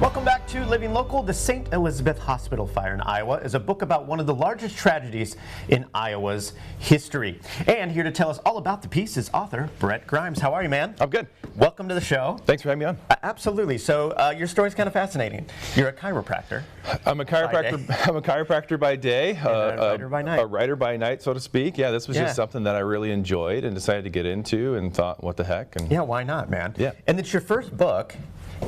Welcome back to Living Local. The St. Elizabeth Hospital fire in Iowa is a book about one of the largest tragedies in Iowa's history. And here to tell us all about the piece is author Brett Grimes. How are you, man? I'm good. Welcome to the show. Thanks for having me on. Absolutely. So your story's kind of fascinating. You're a chiropractor. I'm a chiropractor. I'm a chiropractor by day, a writer by night. A writer by night, so to speak. Yeah, this was just something that I really enjoyed and decided to get into, and thought, what the heck? And yeah, why not, man? Yeah. And it's your first book.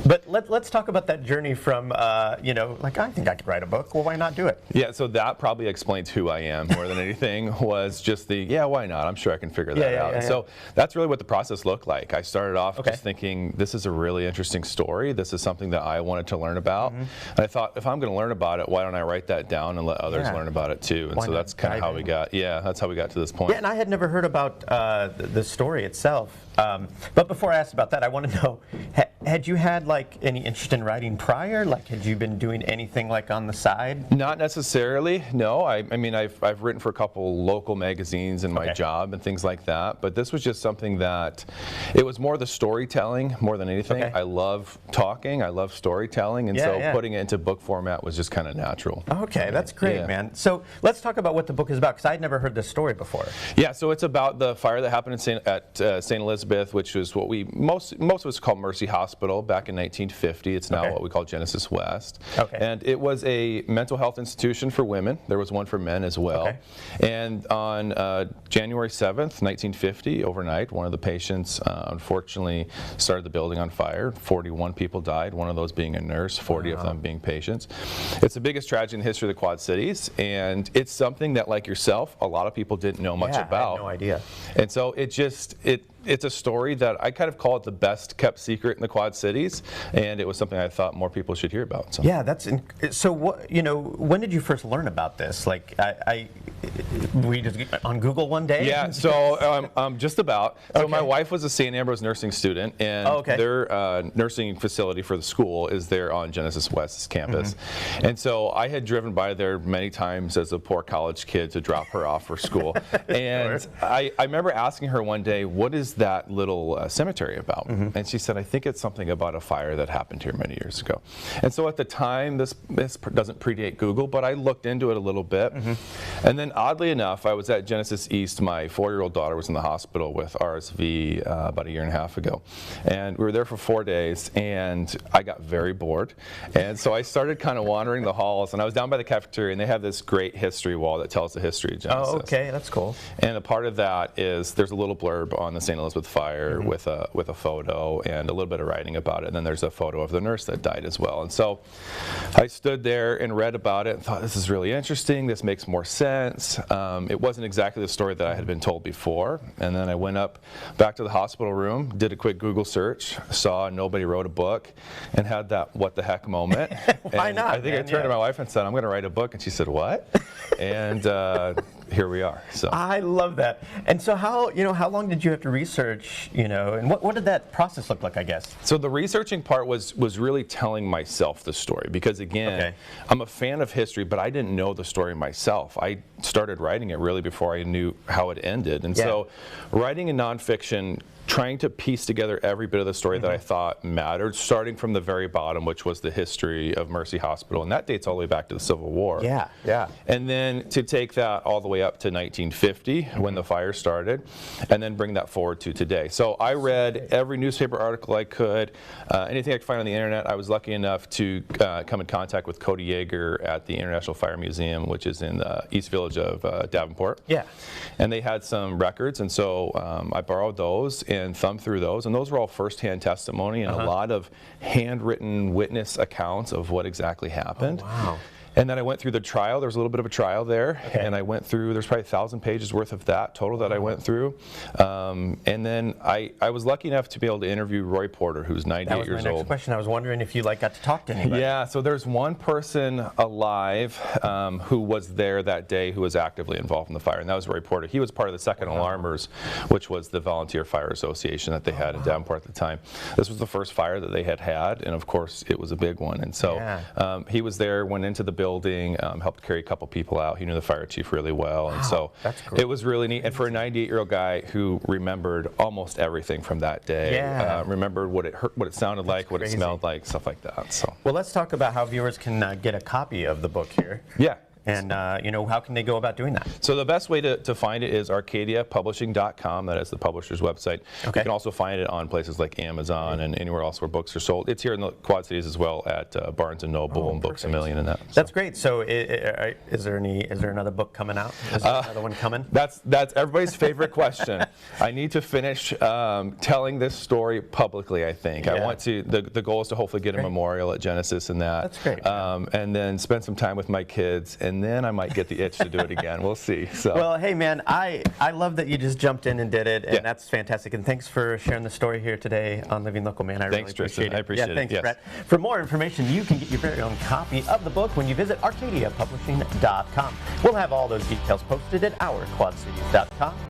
But let's talk about that journey from, like, I think I could write a book. Well, why not do it? Yeah, so that probably explains who I am more than anything, was just why not? I'm sure I can figure that out. So that's really what the process looked like. I started off just thinking, this is a really interesting story. This is something that I wanted to learn about. And I thought, if I'm going to learn about it, why don't I write that down and let others learn about it too? And so that's kind of how we got, that's how we got to this point. Yeah, and I had never heard about the story itself. But before I ask about that, I want to know, had you had like any interest in writing prior? Like, had you been doing anything like on the side? Not necessarily, no. I mean, I've written for a couple local magazines in my job and things like that, but this was just something that, it was more the storytelling more than anything. I love talking, I love storytelling, and so putting it into book format was just kind of natural. Okay, that's great, man. So let's talk about what the book is about, because I'd never heard this story before. Yeah, so it's about the fire that happened at St. Elizabeth, which was what we, most of us call Mercy Hospital back in 1950. It's now what we call Genesis West. And it was a mental health institution for women. There was one for men as well. And on January 7th, 1950, overnight, one of the patients unfortunately started the building on fire. 41 people died, one of those being a nurse, 40 of them being patients. It's the biggest tragedy in the history of the Quad Cities, and it's something that, like yourself, a lot of people didn't know much about. I had no idea. And so it's a story that I kind of call it the best kept secret in the Quad Cities, and it was something I thought more people should hear about. So. Yeah, so what, when did you first learn about this? Like, were you just on Google one day? Yeah, so just about. So my wife was a St. Ambrose nursing student, and their nursing facility for the school is there on Genesis West's campus. And so I had driven by there many times as a poor college kid to drop her off for school. And I remember asking her one day, what is that little cemetery about? And she said, I think it's something about a fire that happened here many years ago. And so at the time, this doesn't predate Google, but I looked into it a little bit. And then oddly enough, I was at Genesis East. My 4-year-old daughter was in the hospital with RSV about a year and a half ago. And we were there for 4 days, and I got very bored. And so I started kind of wandering the halls, and I was down by the cafeteria, and they have this great history wall that tells the history of Genesis. Oh, okay, that's cool. And a part of that is there's a little blurb on the St. Elizabeth fire with a photo and a little bit of writing about it. And then there's a photo of the nurse that died as well. And so I stood there and read about it and thought, this is really interesting. This makes more sense. It wasn't exactly the story that I had been told before. And then I went back to the hospital room, did a quick Google search, saw nobody wrote a book, and had that what the heck moment. Why not? I think I turned to my wife and said, I'm going to write a book. And she said, what? And here we are. So I love that. And so how long did you have to research, and what did that process look like, I guess? So the researching part was really telling myself the story, because again, I'm a fan of history, but I didn't know the story myself. I started writing it really before I knew how it ended. And so writing in nonfiction, trying to piece together every bit of the story that I thought mattered, starting from the very bottom, which was the history of Mercy Hospital, and that dates all the way back to the Civil War. And then to take that all the way up to 1950, when the fire started, and then bring that forward to today. So I read every newspaper article I could, anything I could find on the internet. I was lucky enough to come in contact with Cody Yeager at the International Fire Museum, which is in the East Village of Davenport. And they had some records, and so I borrowed those and thumbed through those, and those were all first-hand testimony and a lot of handwritten witness accounts of what exactly happened. And then I went through the trial. There was a little bit of a trial there, and I went through, there's probably 1,000 pages worth of that total that I went through. And then I was lucky enough to be able to interview Roy Porter, who's 98 years old. That was my next question. I was wondering if you got to talk to anybody. Yeah, so there's one person alive who was there that day who was actively involved in the fire, and that was Roy Porter. He was part of the Second Alarmers, which was the volunteer fire association that they had in Davenport at the time. This was the first fire that they had, and of course it was a big one. And so he was there, went into the building, building, helped carry a couple people out. He knew the fire chief really well, and so that's cool. it was really neat. And for a 98-year-old guy who remembered almost everything from that day, remembered what it sounded like, what it smelled like, stuff like that. So, well, let's talk about how viewers can get a copy of the book here. Yeah. And, how can they go about doing that? So the best way to find it is arcadiapublishing.com. That is the publisher's website. Okay. You can also find it on places like Amazon and anywhere else where books are sold. It's here in the Quad Cities as well at Barnes & Noble and Books A Million and that. That's great. So is there another book coming out? Is there another one coming? That's everybody's favorite question. I need to finish telling this story publicly, I think. I want to, the goal is to hopefully get a memorial at Genesis and that. That's great. And then spend some time with my kids, and then I might get the itch to do it again. We'll see. So. Well, hey, man, I love that you just jumped in and did it, and that's fantastic. And thanks for sharing the story here today on Living Local, man. I really appreciate it. I appreciate it. Thanks, Yes. Brett. For more information, you can get your very own copy of the book when you visit arcadiapublishing.com. We'll have all those details posted at ourquadcities.com.